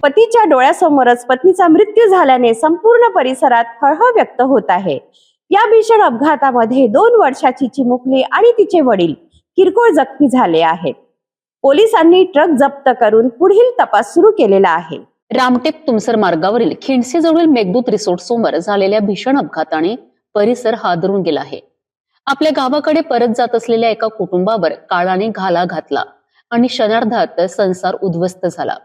पतीच्या डोळ्यासमोरच पत्नीचा मृत्यू झाल्याने संपूर्ण परिसरात हळहळ व्यक्त होत आहे। या भीषण अपघातामध्ये 2 वर्षाची चिमुकली आणि तिचे वडील किरकोळ जखमी झाले आहेत। पोलिसांनी ट्रक जप्त करून पुढील तपास सुरू केलेला आहे। रामटेक तुमसर मार्गावरील खिंडसी जवळील मेघदूत रिसोर्ट समोर झालेल्या भीषण अपघाताने परिसर हादरून गेला आहे। आपल्या गावाकडे परत जात असलेल्या एका कुटुंबावर काळाने घाला घातला आणि क्षणार्धात संसार उद्ध्वस्त झाला।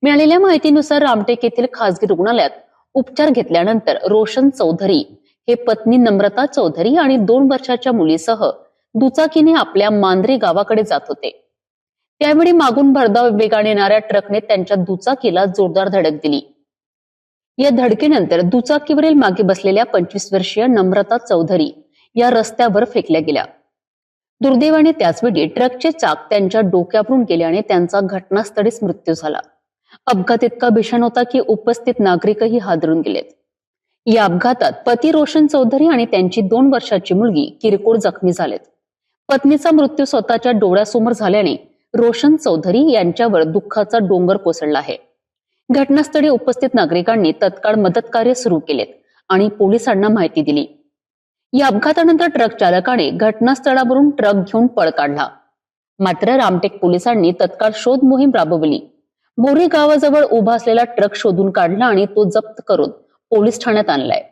मिळालेल्या माहितीनुसार रामटेक येथील खासगी रुग्णालयात उपचार घेतल्यानंतर रोशन चौधरी हे पत्नी नम्रता चौधरी आणि 2 वर्षाच्या मुलीसह दुचाकीने आपल्या मांद्री गावाकडे जात होते। त्यावेळी मागून भरधाव वेगाने येणाऱ्या ट्रकने त्यांच्या दुचाकीला जोरदार धडक दिली। या धडकेनंतर दुचाकीवरील मागे बसलेल्या 25 वर्षीय नम्रता चौधरी या रस्त्यावर फेकल्या गेल्या। दुर्दैवाने त्याचवेळी ट्रकचे चाक त्यांच्या डोक्यावरून गेल्याने त्यांचा घटनास्थळीच मृत्यू झाला। अपघात इतका भीषण होता की उपस्थित नागरिकही हादरून गेलेत। या अपघातात पती रोशन चौधरी आणि त्यांची 2 वर्षाची मुलगी किरकोळ जखमी झालेत। पत्नीचा मृत्यू स्वतःच्या डोळ्यासमोर झाल्याने रोशन चौधरी यांच्यावर दुःखाचा डोंगर कोसळला आहे। घटनास्थळी उपस्थित नागरिकांनी तत्काळ मदत कार्य सुरू केलेत आणि पोलिसांना माहिती दिली। या अपघातानंतर ट्रक चालकाने घटनास्थळावरून ट्रक घेऊन पळ काढला। मात्र रामटेक पोलिसांनी तत्काळ शोध मोहीम राबवली। मोरी गावाजवळ उभा असलेला ट्रक शोधून काढला आणि तो जप्त करून पोलीस ठाण्यात आणलाय।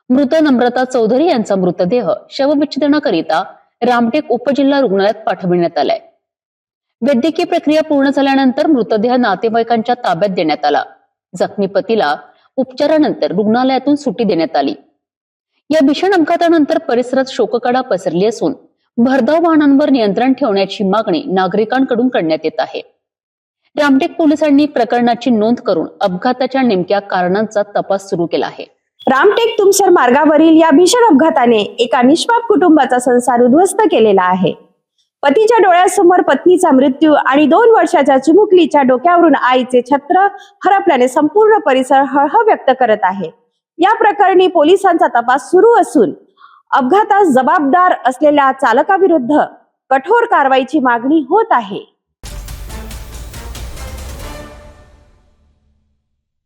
मृत नम्रता चौधरी यांचा मृतदेह शवविच्छेदनाकरिता रामटेक उपजिल्हा रुग्णालयात पाठविण्यात आलाय। वैद्यकीय प्रक्रिया पूर्ण झाल्यानंतर मृतदेह नातेवाईकांच्या ताब्यात देण्यात आला। जखमी पतीला उपचारानंतर रुग्णालयातून सुट्टी देण्यात आली। या भीषण अपघातानंतर परिसरात शोककळा पसरली असून भरधाव वाहनांवर नियंत्रण ठेवण्याची मागणी नागरिकांकडून करण्यात येत आहे। रामटेक पोलिसांनी प्रकरणाची नोंद करून अपघाताच्या नेमक्या कारणांचा तपास सुरू केला आहे। रामटेक तुमसर मार्गावरील या भीषण अपघाताने एका निष्पाप कुटुंबाचा संसार उद्ध्वस्त केलेला आहे। पतीच्या डोळ्यासमोर पत्नीचा मृत्यू आणि 2 वर्षाच्या चिमुकलीच्या डोक्यावरून आईचे छत्र हरपल्याने संपूर्ण परिसर हळहळ व्यक्त करत आहे। या प्रकरणी पोलिसांचा तपास सुरू असून अपघातास जबाबदार असलेल्या चालकाविरुद्ध कठोर कारवाईची मागणी होत आहे।